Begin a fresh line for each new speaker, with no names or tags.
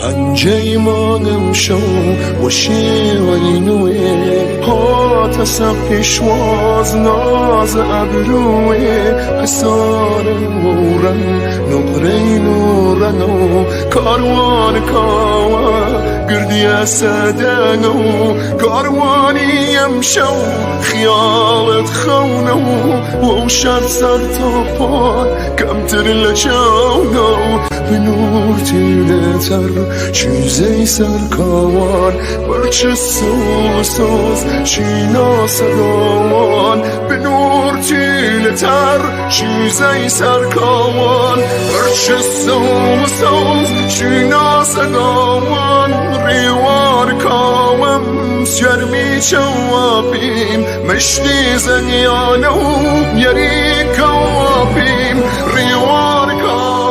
پنجه مانم شو و شیوی نوی هات سب پیشواز ناز ابروی حسار مورن نقره نورنو کاروان کاوا گردی سدنو کاروانیم شو خیالت خونو و شب سر تا پا کمتر لچونو به نور تیره تر چیزی سرکاوان برچه سوز چینا سگاوان به نور تیره تر چیزی سرکاوان برچه سوز چینا سگاوان ریوار کاوم سرمی چوابیم مشتی زنیانو یری کاوابیم ریوار کاوم